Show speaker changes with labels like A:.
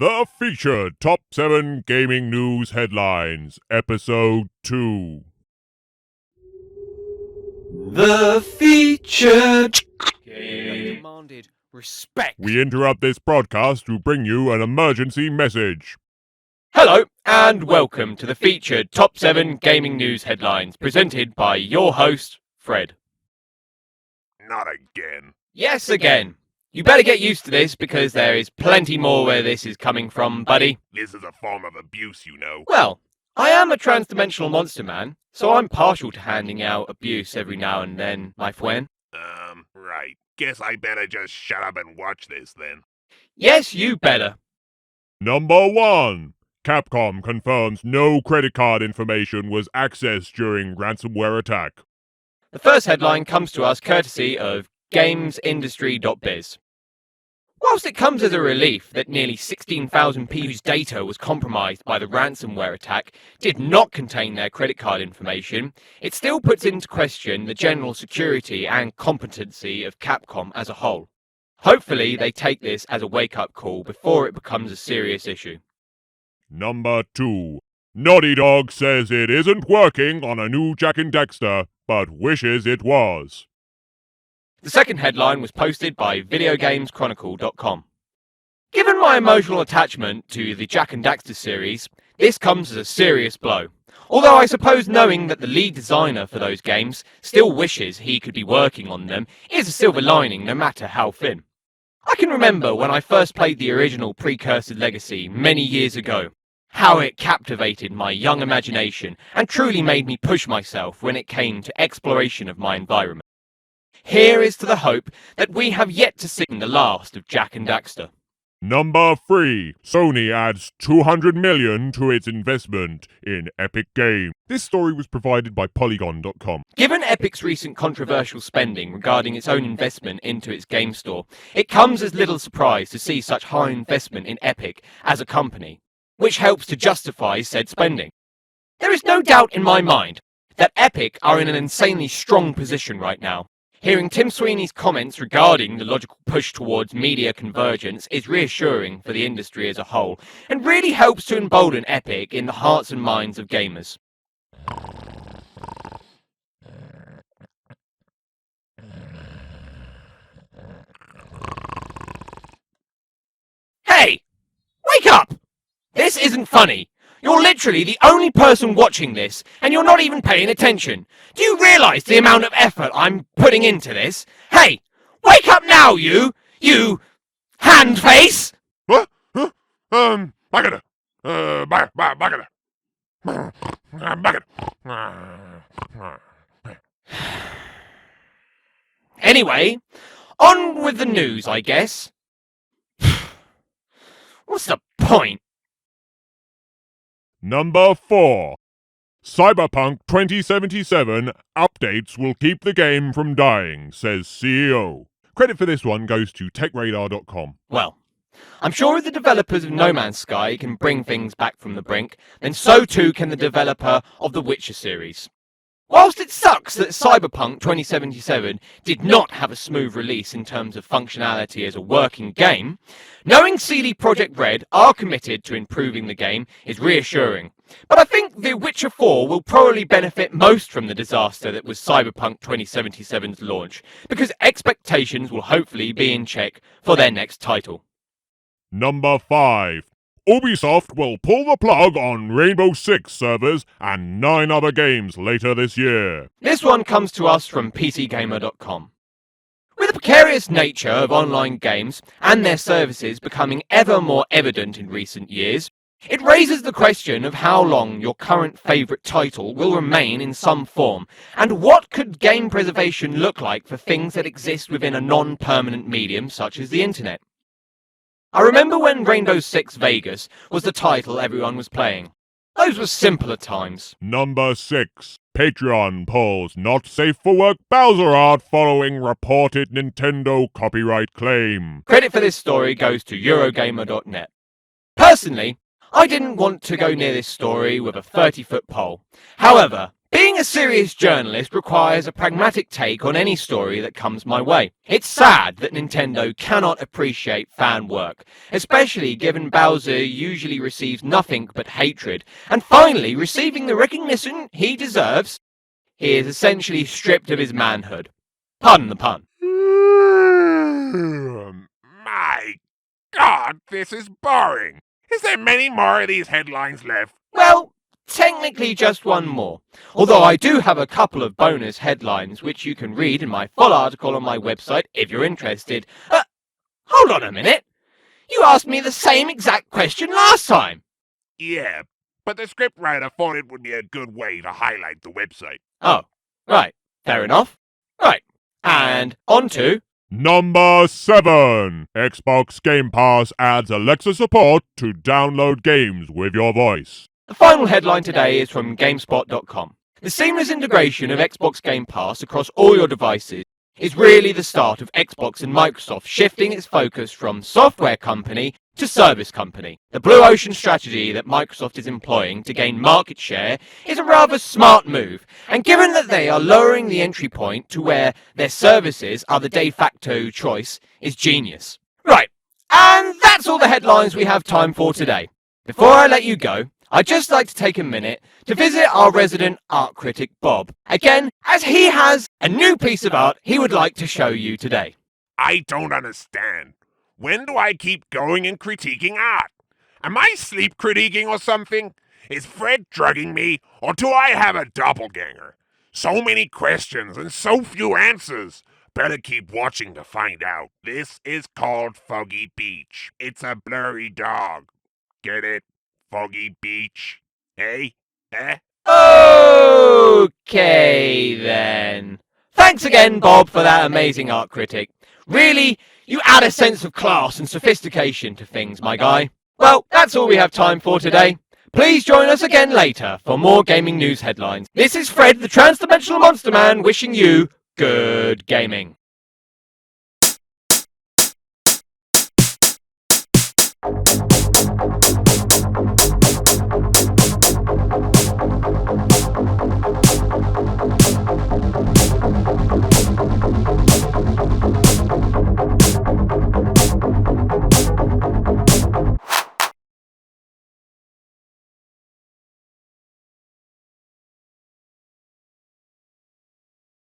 A: The featured Top 7 Gaming News Headlines, Episode 2.
B: The featured demanded respect.
A: We interrupt this broadcast to bring you an emergency message.
B: Hello, and welcome to the featured Top 7 Gaming News Headlines, presented by your host, Fred.
A: Not again.
B: Yes, again. You better get used to this, because there is plenty more where this is coming from, buddy.
A: This is a form of abuse, you know.
B: Well, I am a transdimensional monster man, so I'm partial to handing out abuse every now and then, my friend.
A: Right. Guess I better just shut up and watch this then.
B: Yes, you better.
A: Number 1. Capcom confirms no credit card information was accessed during ransomware attack.
B: The first headline comes to us courtesy of GamesIndustry.biz. Whilst it comes as a relief that nearly 16,000 people whose data was compromised by the ransomware attack did not contain their credit card information, it still puts into question the general security and competency of Capcom as a whole. Hopefully they take this as a wake-up call before it becomes a serious issue.
A: Number 2. Naughty Dog says it isn't working on a new Jak and Daxter, but wishes it was.
B: The second headline was posted by VideoGamesChronicle.com. Given my emotional attachment to the Jak and Daxter series, this comes as a serious blow. Although I suppose knowing that the lead designer for those games still wishes he could be working on them is a silver lining no matter how thin. I can remember when I first played the original Precursor Legacy many years ago, how it captivated my young imagination and truly made me push myself when it came to exploration of my environment. Here is to the hope that we have yet to see the last of Jak and Daxter.
A: Number 3. Sony adds $200 million to its investment in Epic Games. This story was provided by Polygon.com.
B: Given Epic's recent controversial spending regarding its own investment into its game store, it comes as little surprise to see such high investment in Epic as a company, which helps to justify said spending. There is no doubt in my mind that Epic are in an insanely strong position right now. Hearing Tim Sweeney's comments regarding the logical push towards media convergence is reassuring for the industry as a whole, and really helps to embolden Epic in the hearts and minds of gamers. Hey! Wake up! This isn't funny. You're literally the only person watching this, and you're not even paying attention. Do you realise the amount of effort I'm putting into this? Hey, wake up now, you hand face!
A: What? Back
B: Anyway, on with the news, I guess. What's the point?
A: Number 4. Cyberpunk 2077 updates will keep the game from dying, says CEO. Credit for this one goes to TechRadar.com.
B: Well, I'm sure if the developers of No Man's Sky can bring things back from the brink, then so too can the developer of the Witcher series. Whilst it sucks that Cyberpunk 2077 did not have a smooth release in terms of functionality as a working game, knowing CD Projekt Red are committed to improving the game is reassuring. But I think The Witcher 4 will probably benefit most from the disaster that was Cyberpunk 2077's launch, because expectations will hopefully be in check for their next title.
A: Number 5. Ubisoft will pull the plug on Rainbow Six servers and 9 other games later this year.
B: This one comes to us from PCGamer.com. With the precarious nature of online games and their services becoming ever more evident in recent years, it raises the question of how long your current favourite title will remain in some form, and what could game preservation look like for things that exist within a non-permanent medium such as the internet. I remember when Rainbow Six Vegas was the title everyone was playing. Those were simpler times.
A: Number 6. Patreon pulls not safe for work Bowser art following reported Nintendo copyright claim.
B: Credit for this story goes to Eurogamer.net. Personally, I didn't want to go near this story with a 30-foot pole. However, Being a serious journalist requires a pragmatic take on any story that comes my way. It's sad that Nintendo cannot appreciate fan work, especially given Bowser usually receives nothing but hatred, and finally receiving the recognition he deserves, he is essentially stripped of his manhood. Pardon the pun.
A: My God, this is boring. Is there many more of these headlines left?
B: Well, technically just one more. Although I do have a couple of bonus headlines which you can read in my full article on my website if you're interested. Hold on a minute. You asked me the same exact question last time.
A: Yeah, but the scriptwriter thought it would be a good way to highlight the website.
B: Oh, right. Fair enough. Right. And on to...
A: Number 7. Xbox Game Pass adds Alexa support to download games with your voice.
B: The final headline today is from GameSpot.com. The seamless integration of Xbox Game Pass across all your devices is really the start of Xbox and Microsoft shifting its focus from software company to service company. The blue ocean strategy that Microsoft is employing to gain market share is a rather smart move, and given that they are lowering the entry point to where their services are the de facto choice is genius. Right, and that's all the headlines we have time for today. Before I let you go, I'd just like to take a minute to visit our resident art critic Bob, again, as he has a new piece of art he would like to show you today.
A: I don't understand. When do I keep going and critiquing art? Am I sleep critiquing or something? Is Fred drugging me, or do I have a doppelganger? So many questions and so few answers. Better keep watching to find out. This is called Foggy Beach. It's a blurry dog. Get it? Foggy Beach. Hey? Eh?
B: Okay then. Thanks again, Bob, for that amazing art critic. Really, you add a sense of class and sophistication to things, my guy. Well, that's all we have time for today. Please join us again later for more gaming news headlines. This is Fred, the Transdimensional Monster Man, wishing you good gaming.